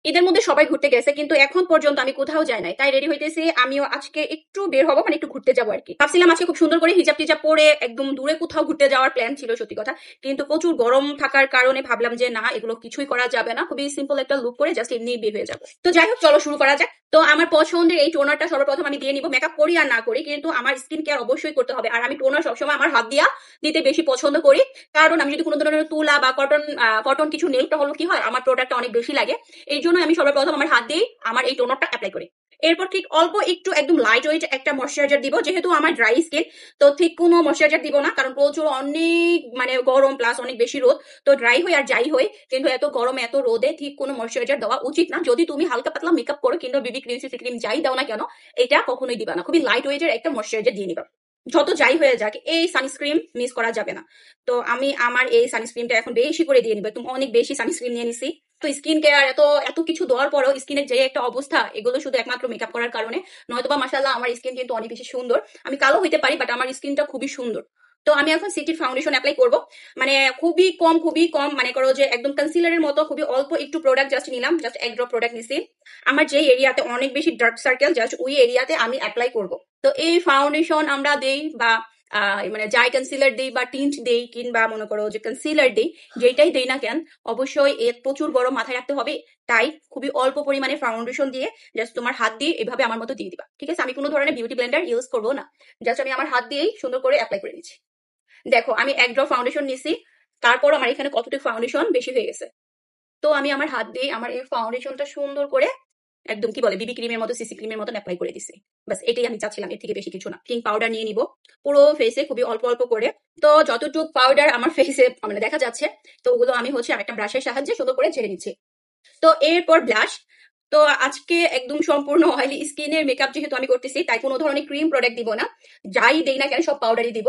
ঈদের মধ্যে সবাই ঘুরতে গেছে, কিন্তু এখন পর্যন্ত আমি কোথাও যাই নাই, তাই রেডি হইতেছি। আমিও আজকে একটু বের হবো, মানে একটু ঘুরতে যাবো আর কি। ভাবছিলাম আজকে খুব সুন্দর করে হিজাব টিজাব পরে একদম দূরে কোথাও ঘুরতে যাওয়ার প্ল্যান ছিল সত্যি কথা, কিন্তু প্রচুর গরম থাকার কারণে ভাবলাম যে না, এগুলো কিছুই করা যাবে না, খুবই সিম্পল একটা লুক করে জাস্ট এমনি বের হয়ে যাবো। তো যাই হোক, চলো শুরু করা যাক। তো আমার পছন্দের এই টোনারটা সর্বপ্রথম আমি দিয়ে নিব। মেকআপ করি আর না করি, কিন্তু আমার স্কিন কেয়ার অবশ্যই করতে হবে, আর আমি টোনার সবসময় আমার হাত দিয়া দিতে বেশি পছন্দ করি। কারণ আমি যদি কোনো ধরনের তুলা বা কটন কটন কিছু নেই, তাহলে কি হয়, আমার প্রোডাক্টটা অনেক বেশি লাগে। এই জন্য আমি সর্বপ্রথম আমার হাত দিয়ে আমার এই টোনারটা অ্যাপ্লাই করি। এরপর ঠিক অল্প একটু একদম লাইট ওয়েট একটা ময়শ্চারাইজার দিব, যেহেতু আমার ড্রাই স্কিন। তো ঠিক কোনো ময়শ্চারাইজার দিব না, কারণ প্রচুর অনেক মানে গরম প্লাস অনেক বেশি রোদ। তো ড্রাই হই আর যাই হই, কিন্তু এত গরম এত রোদে ঠিক কোনো ময়শ্চারাইজার দেওয়া উচিত না। যদি তুমি হালকা পাতলা মেকআপ করো, কিন্তু বিবি ক্রিম সিসি ক্রিম যাই দাও না কেন, এটা কখনোই দিবা না। খুবই লাইট ওয়েটের একটা ময়শ্চারাইজার দিয়ে নিবা। যত যাই হয়ে যাক, এই সানস্ক্রিন মিস করা যাবে না। তো আমি আমার এই সানস্ক্রিনটা এখন বেশি করে দিয়ে নিবো, একদম অনেক বেশি সানস্ক্রিন নিয়ে নিছি। তো স্কিন কেয়ার এত এত কিছু দেওয়ার পরেও স্কিনের যে একটা অবস্থা, এগুলো শুধু একমাত্র মেকআপ করার কারণে। নয়তোবা মাশাআল্লাহ আমার স্কিন কিন্তু অনেক বেশি সুন্দর। আমি কালো হইতে পারি, বাট আমার স্কিনটা খুবই সুন্দর। তো আমি এখন সিটির ফাউন্ডেশন অ্যাপ্লাই করব। মানে খুবই কম, মানে করো যে একদম কনসিলারের মতো খুবই অল্প একটু প্রোডাক্ট জাস্ট নিলাম, জাস্ট এক ড্রপ প্রোডাক্ট নিছি। আমার যে এরিয়াতে অনেক বেশি ডার্ক সার্কেল, জাস্ট ওই এরিয়াতে আমি অ্যাপ্লাই করব। তো এই ফাউন্ডেশন আমরা দেই বা মানে যাই কনসিলার দেই বা টিন্ট দেই, কিংবা মনে করো যে কনসিলার দেই, যেটাই দেই না কেন, অবশ্যই এর প্রচুর গরম মাথায় রাখতে হবে। তাই খুবই অল্প পরিমাণে ফাউন্ডেশন দিয়ে জাস্ট তোমার হাত দিয়ে এভাবে আমার মতো দিয়ে দিবা, ঠিক আছে? আমি কোনো ধরনের বিউটি ব্লেন্ডার ইউজ করবো না, জাস্ট আমি আমার হাত দিয়েই সুন্দর করে অ্যাপ্লাই করে নিচ্ছি। দেখো আমি এক ড্রপ ফাউন্ডেশন নিছি, তারপর আমার এখানে কতটুকু ফাউন্ডেশন বেশি হয়ে গেছে। তো আমি আমার হাত দিয়ে আমার এই ফাউন্ডেশনটা সুন্দর করে একদম কি বলে বিবি ক্রিমের মতো সিসি ক্রিমের মতো অ্যাপ্লাই করে দিছি। বাস এটাই আমি চাচ্ছিলাম, এর থেকে বেশি কিছু না। কিং পাউডার নিয়ে নিব পুরো ফেসে খুবই অল্প অল্প করে। তো যতটুকু পাউডার আমার ফেসে মানে দেখা যাচ্ছে, তো ওগুলো আমি হচ্ছে একটা ব্রাশের সাহায্যে সুন্দর করে ঝেড়ে নিচ্ছি। তো এরপর ব্লাশ। তো আজকে একদম সম্পূর্ণ অয়েলি স্কিনের মেকআপ যেহেতু আমি করতেছি, তাই কোনো ধরনের ক্রিম প্রোডাক্ট দিব না। যাই দেই না কেন সব পাউডারই দিব।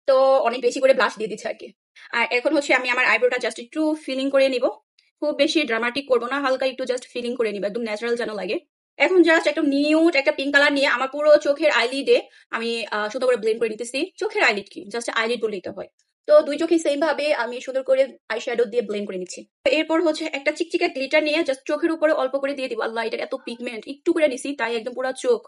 তো অনেক বেশি করে ব্লাশ দিয়ে দিচ্ছে আর কি। আর এখন হচ্ছে আমি আমার আইব্রোটা জাস্ট একটু ফিলিং করে নিব। খুব বেশি ড্রামাটিক করবো না, হালকা একটু জাস্ট ফিলিং করে নিব, একদম ন্যাচারাল যেন লাগে। এখন জাস্ট একটা নিউড একটা পিঙ্ক কালার নিয়ে আমার পুরো চোখের আইলিডে আমি সুন্দর করে ব্লেন্ড করে নিতেছি। চোখের আইলিড কি, জাস্ট আইলিড বলে নিতে হয়। তো দুই চোখে সেম ভাবে আমি সুন্দর করে আই শ্যাডো দিয়ে ব্লেন্ড করে নিচ্ছি। এরপর হচ্ছে একটা চিকচিকা গ্লিটার নিয়ে জাস্ট চোখের উপরে অল্প করে দিয়ে দিব। আল্লাহ, এটার এত পিগমেন্ট, একটু করে নিছি তাই একদম পুরো চোখ।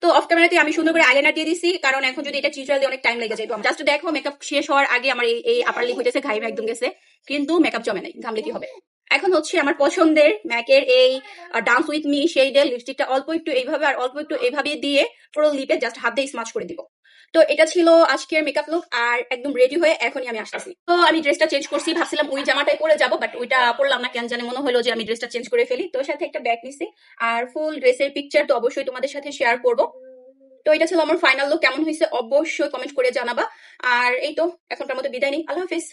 তো অফ ক্যামেরাতে আমি সুন্দর করে আইলাইনার দিয়ে দিছি, কারণ এখন যদি এটা চিত্রাল দিয়ে অনেক টাইম লেগে যাবে। জাস্ট দেখো মেকআপ শেষ হওয়ার আগে আমার এই আপার লিপ হইতেছে, ঘাইমে একদম গেছে, কিন্তু মেকআপ জমে নাই, ঘামলে কি হবে। এখন হচ্ছে আমার পছন্দের ম্যাকের এই ডান্স উইথ মি শেডের লিপস্টিকটা অল্প একটু এইভাবে আর অল্প একটু এইভাবে দিয়ে পুরো লিপে জাস্ট হাত দিয়ে স্মাচ করে দিব। তো এটা ছিল আজকের মেকআপ লুক, আর একদম রেডি হয়ে এখনই আমি আসতেছি। তো আমি ড্রেসটা চেঞ্জ করছি, ভাবছিলাম ওই জামাটাই পরে যাবো, বাট ওইটা পরলাম না, কেন জানি মনে হলো যে আমি ড্রেসটা চেঞ্জ করে ফেলি। তো সাথে একটা ব্যাগ নিছি, আর ফুল ড্রেসের পিকচার তো অবশ্যই তোমাদের সাথে শেয়ার করবো। তো এটা ছিল আমার ফাইনাল লুক, কেমন হয়েছে অবশ্যই কমেন্ট করে জানাবা। আর এই তো এখনকার মতো বিদায় নেই, আল্লাহ হাফিজ।